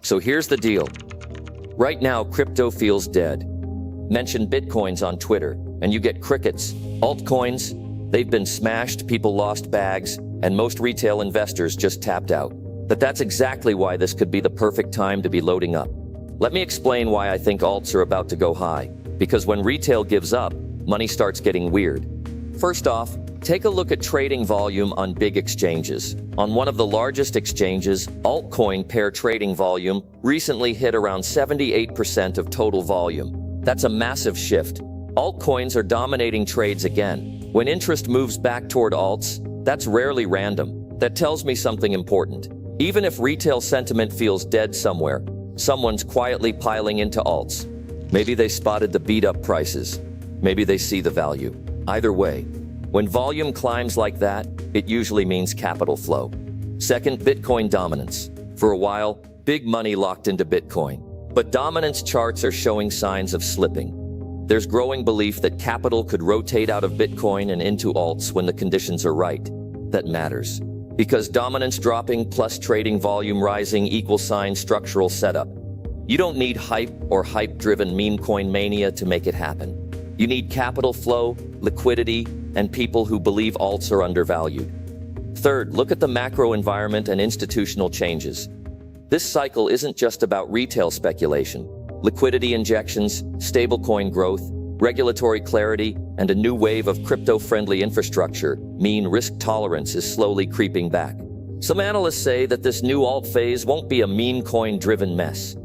So here's the deal. Right now, crypto feels dead. Mention Bitcoins on Twitter, and you get crickets. Altcoins, they've been smashed, people lost bags, and most retail investors just tapped out. But that's exactly why this could be the perfect time to be loading up. Let me explain why I think alts are about to go high. Because when retail gives up, money starts getting weird. First off, take a look at trading volume on big exchanges. On one of the largest exchanges, altcoin pair trading volume recently hit around 78% of total volume. That's a massive shift. Altcoins are dominating trades again. When interest moves back toward alts, that's rarely random. That tells me something important. Even if retail sentiment feels dead somewhere, someone's quietly piling into alts. Maybe they spotted the beat-up prices. Maybe they see the value. Either way, when volume climbs like that, it usually means capital flow. Second, Bitcoin dominance. For a while, big money locked into Bitcoin. But dominance charts are showing signs of slipping. There's growing belief that capital could rotate out of Bitcoin and into alts when the conditions are right. That matters. Because dominance dropping plus trading volume rising equals sign structural setup. You don't need hype or hype-driven meme coin mania to make it happen. You need capital flow, liquidity, and people who believe alts are undervalued. Third, look at the macro environment and institutional changes. This cycle isn't just about retail speculation. Liquidity injections, stablecoin growth, regulatory clarity, and a new wave of crypto-friendly infrastructure mean risk tolerance is slowly creeping back. Some analysts say that this new alt phase won't be a meme coin-driven mess.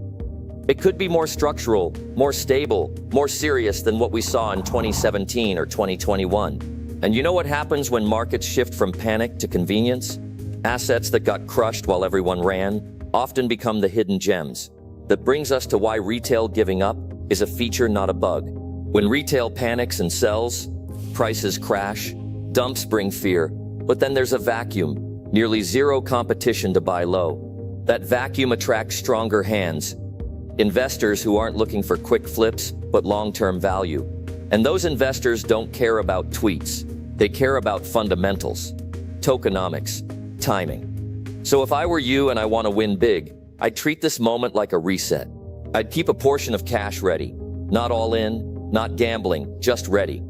It could be more structural, more stable, more serious than what we saw in 2017 or 2021. And you know what happens when markets shift from panic to convenience? Assets that got crushed while everyone ran often become the hidden gems. That brings us to why retail giving up is a feature, not a bug. When retail panics and sells, prices crash, dumps bring fear, but then there's a vacuum, nearly zero competition to buy low. That vacuum attracts stronger hands, investors who aren't looking for quick flips, but long-term value. And those investors don't care about tweets. They care about fundamentals, tokenomics, timing. So if I were you and I want to win big, I'd treat this moment like a reset. I'd keep a portion of cash ready, not all in, not gambling, just ready.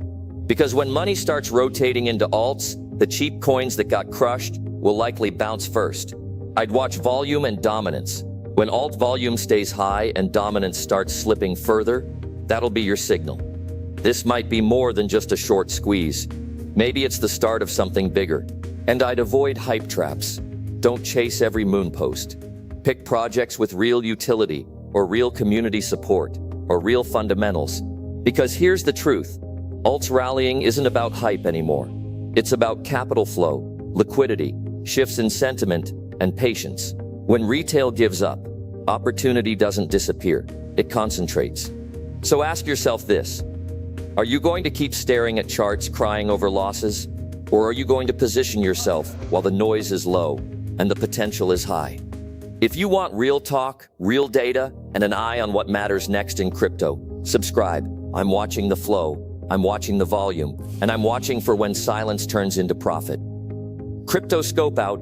Because when money starts rotating into alts, the cheap coins that got crushed will likely bounce first. I'd watch volume and dominance. When alt volume stays high and dominance starts slipping further, that'll be your signal. This might be more than just a short squeeze. Maybe it's the start of something bigger. And I'd avoid hype traps. Don't chase every moon post. Pick projects with real utility, or real community support, or real fundamentals. Because here's the truth. Alts rallying isn't about hype anymore. It's about capital flow, liquidity, shifts in sentiment, and patience. When retail gives up, opportunity doesn't disappear, it concentrates. So ask yourself this. Are you going to keep staring at charts crying over losses? Or are you going to position yourself while the noise is low and the potential is high? If you want real talk, real data, and an eye on what matters next in crypto, subscribe. I'm watching the flow, I'm watching the volume, and I'm watching for when silence turns into profit. Crypto Scope out.